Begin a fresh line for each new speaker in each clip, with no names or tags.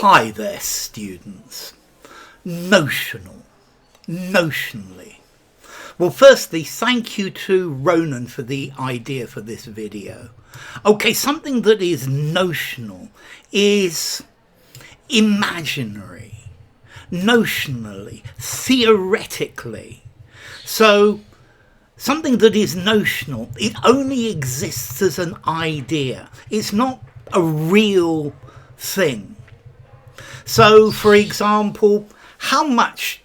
Hi there, students. Notional, notionally. Well, firstly, thank you to Ronan for the idea for this video. Okay, something that is notional is imaginary, notionally, theoretically. So, something that is notional, it only exists as an idea. It's not a real thing. So, for example, how much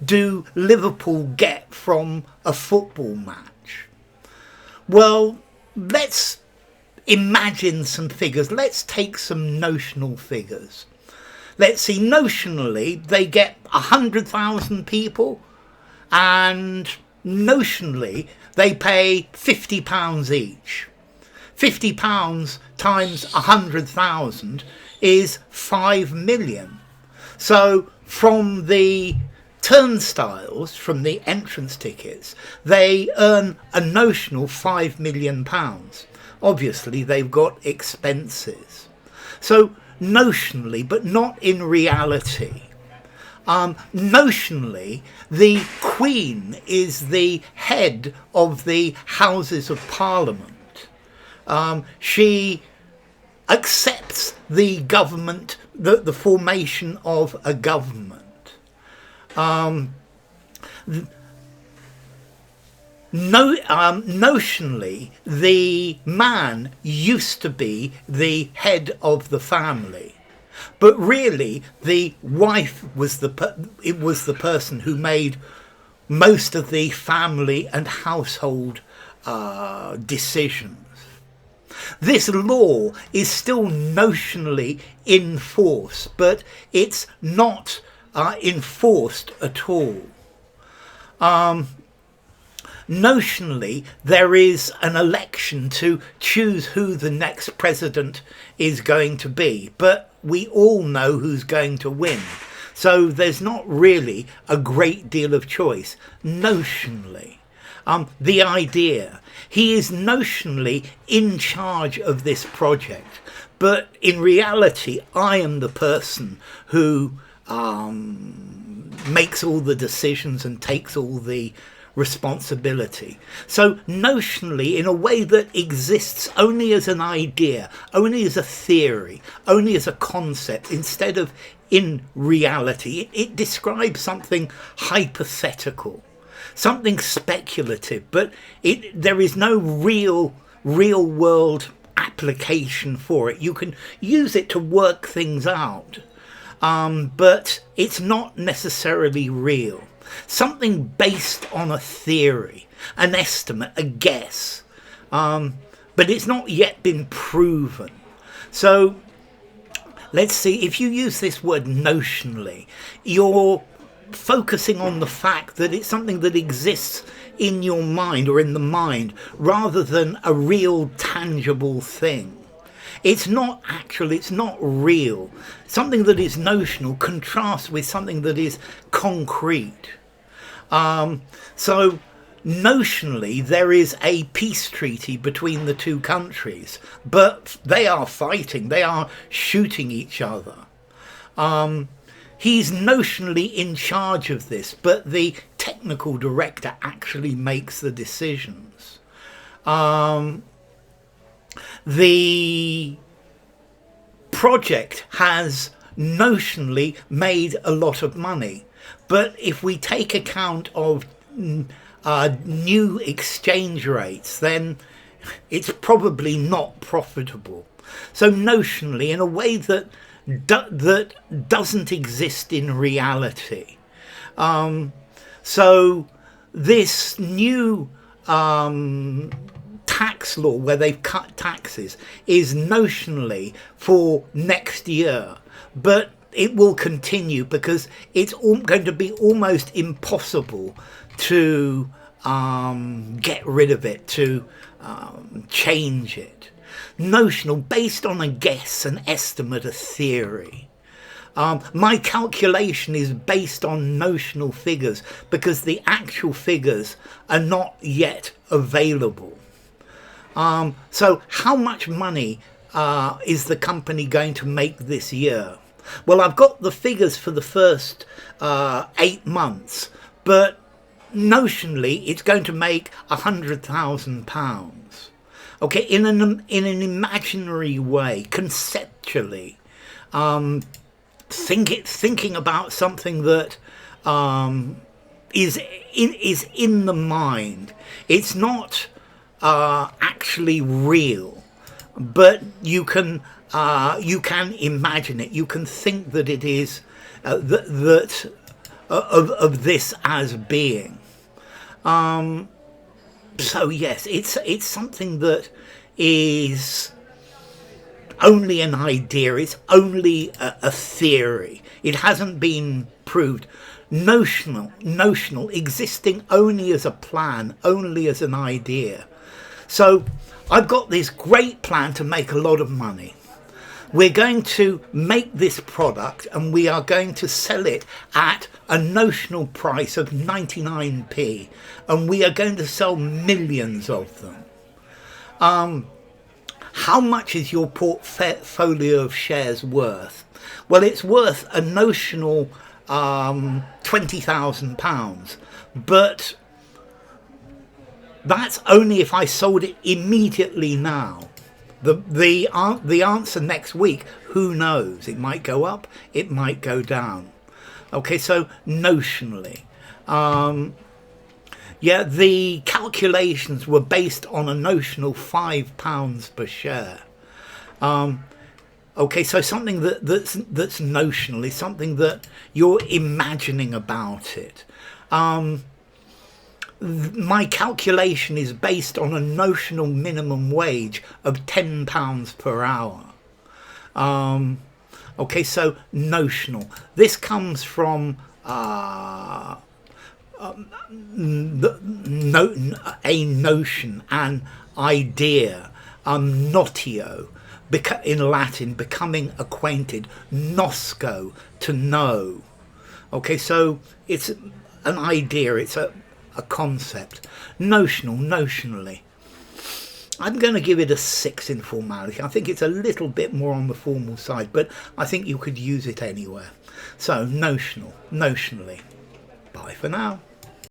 do Liverpool get from a football match? Well, let's imagine some figures. Let's take some notional figures. Let's see, notionally, they get 100,000 people, and notionally, they pay £50 each. £50 times 100,000 is 5 million. So from the turnstiles, from the entrance tickets, they earn a notional £5 million. Obviously, they've got expenses. So notionally, but not in reality. Notionally, the Queen is the head of the Houses of Parliament. She accepts the government, the formation of a government. Notionally, the man used to be the head of the family, but really the wife was the person who made most of the family and household decisions. This law is still notionally in force, but it's not enforced at all. Notionally, there is an election to choose who the next president is going to be, but we all know who's going to win. So there's not really a great deal of choice, notionally. The idea, he is notionally in charge of this project, but in reality, I am the person who makes all the decisions and takes all the responsibility. So notionally, in a way that exists only as an idea, only as a theory, only as a concept, instead of in reality, it describes something hypothetical, something speculative, but there is no real world application for it. You can use it to work things out, but it's not necessarily real. Something based on a theory, an estimate, a guess, but it's not yet been proven. So let's see, if you use this word notionally, you're focusing on the fact that it's something that exists in your mind or in the mind rather than a real tangible thing. It's not actual, it's not real. Something that is notional contrasts with something that is concrete. So notionally, there is a peace treaty between the two countries, but they are fighting, they are shooting each other. He's notionally in charge of this, but the technical director actually makes the decisions. The project has notionally made a lot of money, but if we take account of new exchange rates, then it's probably not profitable. So notionally, in a way that doesn't exist in reality. So this new tax law where they've cut taxes is notionally for next year, but it will continue because it's going to be almost impossible to get rid of it, to change it. Notional, based on a guess, an estimate, a theory. My calculation is based on notional figures because the actual figures are not yet available. So how much money is the company going to make this year? Well, I've got the figures for the first 8 months, but notionally it's going to make £100,000. Okay, in an imaginary way, conceptually, thinking about something that is in the mind. It's not actually real, but you can imagine it. You can think that it is of this as being. So yes, it's something that is only an idea. It's only a theory. It hasn't been proved. Notional, existing only as a plan, only as an idea. So I've got this great plan to make a lot of money. We're going to make this product and we are going to sell it at a notional price of 99p, and we are going to sell millions of them. How much is your portfolio of shares worth? Well, it's worth a notional £20,000, but that's only if I sold it immediately now. The answer next week, who knows? It might go up, it might go down. Okay, so notionally, yeah, the calculations were based on a notional £5 per share. Okay, so something that's notional is something that you're imagining about it. My calculation is based on a notional minimum wage of £10 per hour. Okay, so notional. This comes from a notion, an idea, notio, in Latin, becoming acquainted, nosco, to know. Okay, so it's an idea, it's a concept. Notional, notionally. I'm going to give it a 6 in formality. I think it's a little bit more on the formal side, but I think you could use it anywhere. So, notional, notionally. Bye for now.